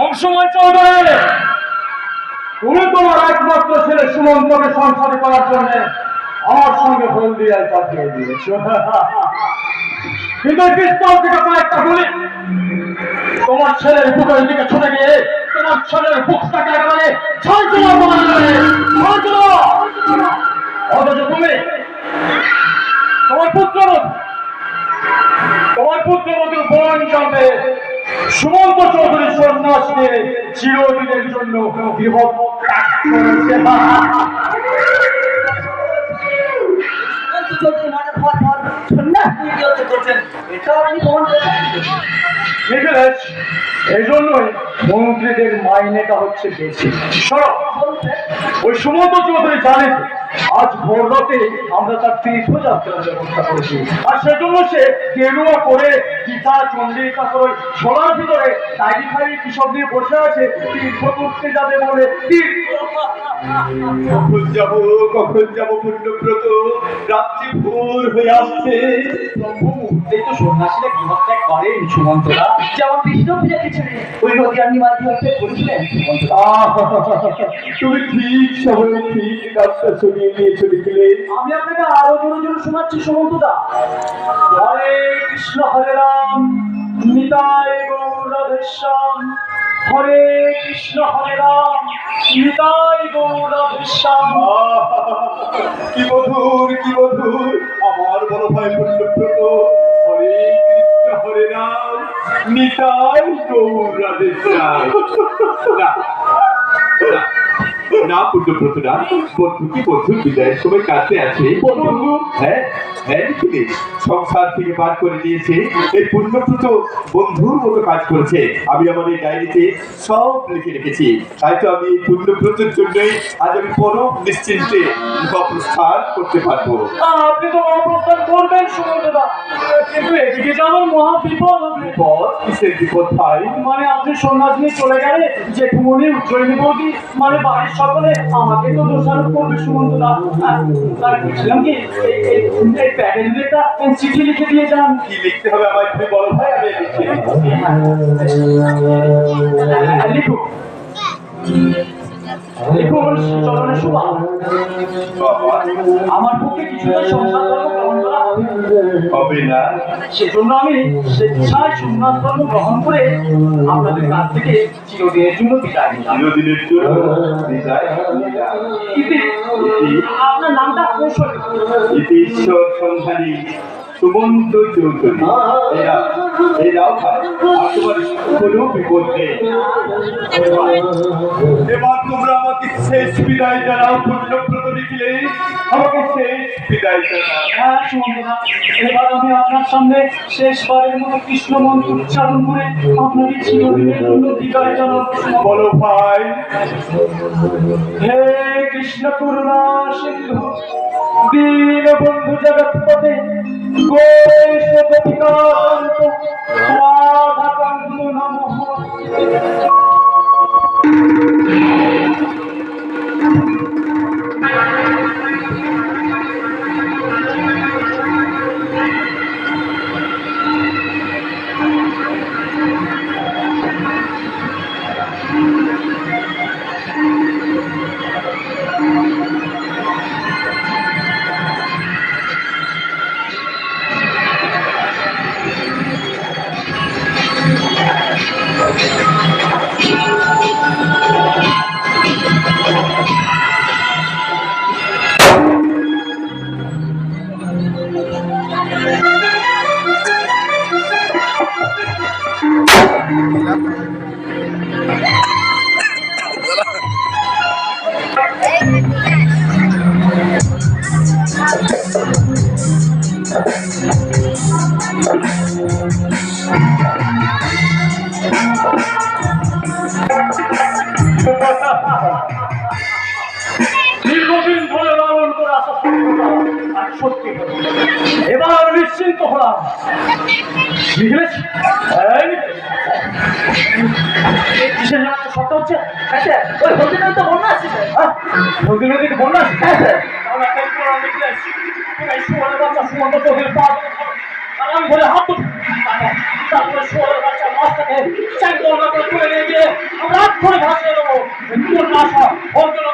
অংশময় চলবে। তুমি তোমার একমাত্র ছেলে সুমন্তকে সংসারে করার জন্য আমার সঙ্গে হলদিয়ায় পাঠিয়ে দিয়েছ। কিন্তু পিস্তল থেকে কয়েকটা গুলি তোমার ছেলের বুকের দিকে ছুটে গিয়ে তোমার ছেলের বুকটাকে একেবারে অথচ তুমি তোমার পুত্রবধূর বোন যাবে সুমন্ত চৌধুরী সন্ন্যাস নিয়ে চিরদিনের জন্য বিভক্ত এই জন্যই মন্ত্রীদের মাইনেটা হচ্ছে বেশি। ওই সুমন্ত চৌধুরী জানে আজ ভোর রাতে আমরা তার তীর্থযাত্রার ব্যবস্থা করেছি, আর সেজন্য সে কেরুয়া করে গীতা চন্ডিকা করে ছোলার ভিতরে ডায়েরি ফাইরি কিসব নিয়ে বসে আছে তীর্থ করতে যাবে বলে। কখন যাবো পুণ্যব্রত? রাত্রি ভোর হয়ে আসছে। তো সন্ন্যাসীরা গৃহ ত্যাগ করেন সুমন্তরা, যেমন কৃষ্ণ পূজাকে ছেড়ে ওই নদী আপনি মাঝে করেছিলেন। তুমি ঠিক সময়ে ঠিক কাজটা ছড়িয়ে নিয়ে চলে গেলে। আমি আপনাকে আরো জোরে জোরে শোনাচ্ছি সুমন্তদা। হরে কৃষ্ণ হরে রাম নিতাই গৌর রাধেশ্যাম, হরে কৃষ্ণ হরে রাম নিতাই গৌর রাধেশ্যাম। কি মধুর কি মধুর আমার বড় ভাই পুণ্যব্রত। হরে কৃষ্ণ হরে রাম নিতাই গৌর রাধেশ্যাম। না পুণ্যব্রত না, বন্ধু কি বন্ধুর বিদায়ের সময় কাছে আছে। বন্ধু হ্যাঁ হ্যাঁ লিখে সংসার থেকে বার করে দিয়েছে। এই পুণ্যব্রত বন্ধুর মতো কাজ করেছে। আমি আমার এই ডায়েরিতে সব লিখে রেখেছি। তাই তো আমি এই পুণ্যব্রতের জন্যই আজ আমি পরম নিশ্চিন্তে মহাপ্রস্থান করতে পারবো। আপনি তো মহাপ্রস্থান করবেন সুমন্তদা, কিন্তু এদিকে যেমন মহা বিপদ। বিপদ? কিসের বিপদ ভাই? মানে আপনি সন্ন্যাস নিয়ে চলে গেলে জেঠুমনি উজ্জয়িনী বৌদি মানে বাড়ির সকলে আমাকে তো দোষারোপ করবে সুমন্তদা। তাই বলছিলাম কি এই প্যাডেল একটা চিঠি লিখে দিয়ে যান। কি লিখতে হবে আমার তুমি বলো ভাই, আমি লিখে দিচ্ছি। লিখুন লিখুন চরণে শোভা। আমার পক্ষে কিছুটা সংসার ধর্ম গ্রহণ করা হবে না, সেজন্য আমি স্বেচ্ছায় সন্ন্যাস ধর্ম গ্রহণ করে আপনাদের কাছ থেকে চিরদিনের জন্য বিদায় নিলাম। চিরদিনের জন্য বিদায়। আপনার নামটা কৌশল। ঈশ্বর সন্ধানী সুমন্ত চৌধুরী। এরাও ভাই আর তোমার কোনো বিপদ নেই। এবার তোমরা আমাকে শেষ বিদায় জানাও। পুণ্যব্রত লিখলে আমাকে শেষ বিদায় জানাও। হ্যাঁ সুমন্তদা, এবার আমি আপনার সামনে শেষবারের মতো কৃষ্ণ মন্ত্র উচ্চারণ করে আপনাকে চিরদিনের জন্য বিদায় জানাবো। বলো ভাই। হে কৃষ্ণ করুণা সিন্ধু দীনবন্ধু জগৎপতে গোপেশ গোপিকান্ত রাধাকান্ত নমঃ। দীর্ঘদিন ধরে লালন করে আসা আর সত্যি এবার নিশ্চিন্ত হলাম। সত্য হচ্ছে ওই হলদি নদীতে বন্যা আসছে। হলদি নদীতে বন্যা আসছে আমি বলে হাত তারপরে শোয়ার বাচ্চা মাছটাকে চাকদল করে তুলে নিয়ে গিয়ে আমরা আট করে ভাসিয়ে দেবো। তোর আশা অর্জন